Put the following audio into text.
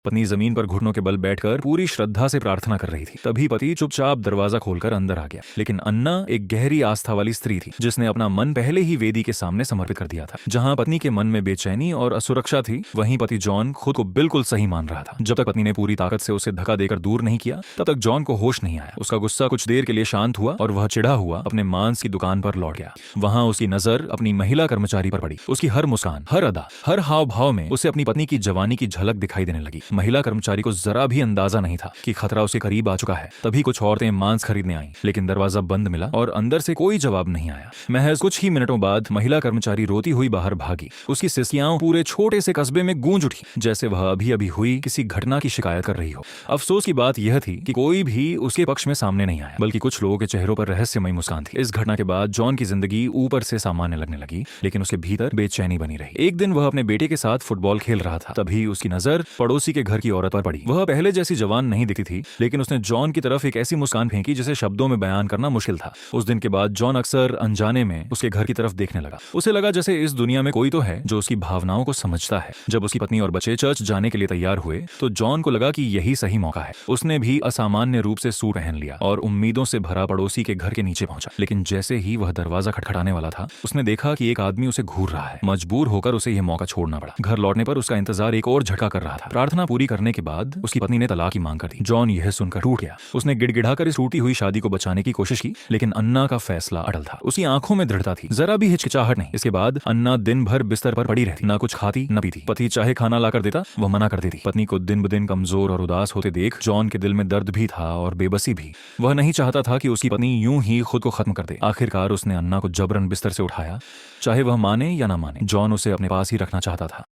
पत्नी जमीन पर घुटनों के बल बैठकर पूरी श्रद्धा से प्रार्थना कर रही थी। तभी पति चुपचाप दरवाजा खोलकर अंदर आ गया। लेकिन अन्ना एक गहरी आस्था वाली स्त्री थी, जिसने अपना मन पहले ही वेदी के सामने समर्पित कर दिया था। जहां पत्नी के मन में बेचैनी और असुरक्षा थी, वहीं पति जॉन खुद को बिल्कुल सही मान रहा था। जब तक पत्नी ने पूरी ताकत से उसे धक्का देकर दूर नहीं किया, तब तक जॉन को होश नहीं आया। उसका गुस्सा कुछ देर के लिए शांत हुआ और वह चिढ़ा हुआ अपने मांस की दुकान पर लौट गया। वहां उसकी नजर अपनी महिला कर्मचारी पर पड़ी। उसकी हर मुस्कान, हर अदा, हर हाव भाव में उसे अपनी पत्नी की जवानी की झलक दिखाई देने लगी। महिला कर्मचारी को जरा भी अंदाजा नहीं था कि खतरा उसके करीब आ चुका है। तभी कुछ औरतें मांस खरीदने आईं, लेकिन दरवाजा बंद मिला और अंदर से कोई जवाब नहीं आया। महज कुछ ही मिनटों बाद महिला कर्मचारी रोती हुई बाहर भागी। उसकी सिसकियां पूरे छोटे से कस्बे में गूंज उठी, जैसे वह अभी अभी हुई किसी घटना की शिकायत कर रही हो। अफसोस की बात यह थी कि कोई भी उसके पक्ष में सामने नहीं आया, बल्कि कुछ लोगों के चेहरों पर रहस्यमयी मुस्कान थी। इस घटना के बाद जॉन की जिंदगी ऊपर से सामान्य लगने लगी, लेकिन उसके भीतर बेचैनी बनी रही। एक दिन वह अपने बेटे के साथ फुटबॉल खेल रहा था। तभी उसकी नजर पड़ोसी के घर की औरत पर पड़ी। वह पहले जैसी जवान नहीं दिखती थी, लेकिन उसने जॉन की तरफ एक ऐसी मुस्कान फेंकी जिसे शब्दों में बयान करना मुश्किल था। उस दिन के बाद जॉन अक्सर अनजाने में उसके घर की तरफ देखने लगा। उसे लगा जैसे इस दुनिया में कोई तो है जो उसकी भावनाओं को समझता है। जब उसकी पत्नी और बच्चे चर्च जाने के लिए तैयार हुए, तो जॉन को लगा कि यही सही मौका है। उसने भी असामान्य रूप से सूट पहन लिया और उम्मीदों से भरा पड़ोसी के घर के नीचे पहुंचा। लेकिन जैसे ही वह दरवाजा खटखटाने वाला था, उसने देखा कि एक आदमी उसे घूर रहा है। मजबूर होकर उसे यह मौका छोड़ना पड़ा। घर लौटने पर उसका इंतजार एक और झटका कर रहा था। प्रार्थना पूरी करने के बाद उसकी पत्नी ने तलाक की मांग कर दी। जॉन यह सुनकर टूट गया। उसने गिड़गिड़ाकर इस टूटी हुई शादी को बचाने की कोशिश की, लेकिन अन्ना का फैसला अटल था। उसकी आंखों में दृढ़ता थी, जरा भी हिचकिचाहट नहीं। इसके बाद अन्ना दिन भर बिस्तर पर पड़ी रहती, ना कुछ खाती न पीती। पति चाहे खाना लाकर देता, वह मना कर देती। पत्नी को दिन ब दिन कमजोर और उदास होते देख जॉन के दिल में दर्द भी था और बेबसी भी। वह नहीं चाहता था कि उसकी पत्नी यूं ही खुद को खत्म कर दे। आखिरकार उसने अन्ना को जबरन बिस्तर से उठाया। चाहे वह माने या ना माने, जॉन उसे अपने पास ही रखना चाहता था।